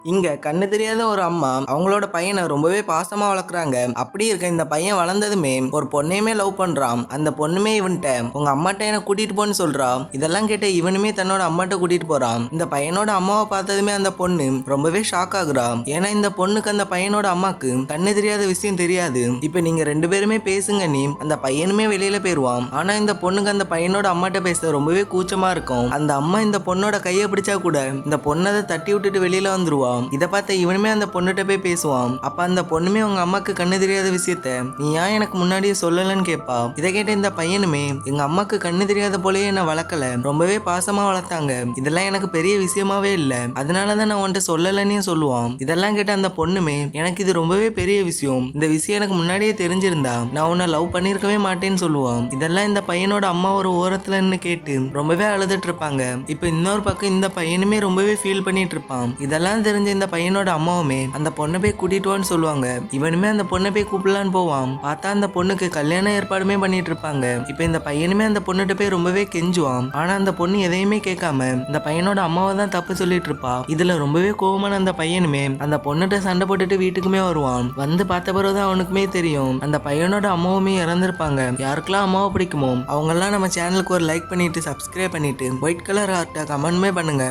இங்க கண்ணு தெரியாத ஒரு அம்மா அவங்களோட பையனை ரொம்பவே பாசமா வளர்க்குறாங்க. அப்படி இருக்க இந்த பையன் வளர்ந்ததுமே ஒரு பொண்ணையுமே லவ் பண்றான். அந்த பொண்ணுமே இவன்ட்ட உங்க அம்மாட்ட என்ன கூட்டிட்டு போன்னு சொல்றா. இதெல்லாம் கேட்ட இவனுமே தன்னோட அம்மாட்ட கூட்டிட்டு போறான். இந்த பையனோட அம்மாவை பார்த்ததுமே அந்த பொண்ணு ரொம்பவே ஷாக் ஆகுறா. ஏன்னா இந்த பொண்ணுக்கு அந்த பையனோட அம்மாக்கு கண்ணு தெரியாத விஷயம் தெரியாது. இப்ப நீங்க ரெண்டு பேருமே பேசுங்க நீ அந்த பையனுமே வெளியில போயிருவான். ஆனா இந்த பொண்ணுக்கு அந்த பையனோட அம்மாட்ட பேச ரொம்பவே கூச்சமா இருக்கும். அந்த அம்மா இந்த பொண்ணோட கையை பிடிச்சா கூட இந்த பொண்ணை தட்டி விட்டுட்டு வெளியில வந்துருவா. இதை பார்த்த இவனுமே அந்த பொண்ணுகிட்ட போய் பேசுவான். அப்ப அந்த பொண்ணுமே உங்க அம்மாக்கு கண்ணு தெரியாத விஷயத்த நீ ஏன் எனக்கு முன்னாடியே சொல்லலன்னு கேட்பா. இதை கேட்ட இந்த பையனுமே எங்க அம்மாக்கு கண்ணு தெரியாத போலயே என்ன வளர்க்கல, ரொம்பவே பாசமா வளர்த்தாங்க, இதெல்லாம் எனக்கு பெரிய விஷயமாவே இல்ல, அதனாலதான் நான் உன்கிட்ட சொல்லலன்னே சொல்லுவான். இதெல்லாம் கேட்ட அந்த பொண்ணுமே எனக்கு இது ரொம்பவே பெரிய விஷயம், இந்த விஷயம் எனக்கு முன்னாடியே தெரிஞ்சிருந்தா நான் உன்னை லவ் பண்ணிருக்கவே மாட்டேன்னு சொல்லுவான். இதெல்லாம் இந்த பையனோட அம்மா ஒரு ஓரத்துல நின்று கேட்டு ரொம்பவே அழுதுட்டு இருப்பாங்க. இப்ப இன்னொரு பக்கம் இந்த பையனுமே ரொம்பவே ஃபீல் பண்ணிட்டு இருப்பான். இதெல்லாம் தெரிஞ்ச இந்த பையனோட அம்மாவுமே அந்த பொண்ணை போய் கூட்டிட்டு சொல்லுவாங்க. இவனுமே அந்த பொண்ணை போய் கூப்பிடலான்னு போவான். பார்த்தா அந்த பொண்ணுக்கு கல்யாண ஏற்பாடுமே பண்ணிட்டு இருப்பாங்க. இப்ப இந்த பையனுமே அந்த பொண்ணுகிட்ட போய் ரொம்பவே கெஞ்சுவான். ஆனா அந்த பொண்ணு எதையுமே கேட்காம இந்த பையனோட அம்மாவை தான் தப்பு சொல்லிட்டு இருப்பா. இதுல ரொம்பவே கோவமான அந்த பையனுமே அந்த பொண்ணுகிட்ட சண்டை போட்டுட்டு வீட்டுக்குமே வருவான். வந்து பார்த்த பிறகுதான் அவனுக்குமே தெரியும் அந்த பையனோட அம்மாவுமே இறந்திருப்பாங்க. யாருக்கெல்லாம் அம்மாவை பிடிக்குமோ அவங்க எல்லாம் நம்ம சேனலுக்கு ஒரு லைக் பண்ணிட்டு சப்ஸ்கிரைப் பண்ணிட்டு ஒயிட் கலர் ஹார்ட்டை கமெண்ட்மே பண்ணுங்க.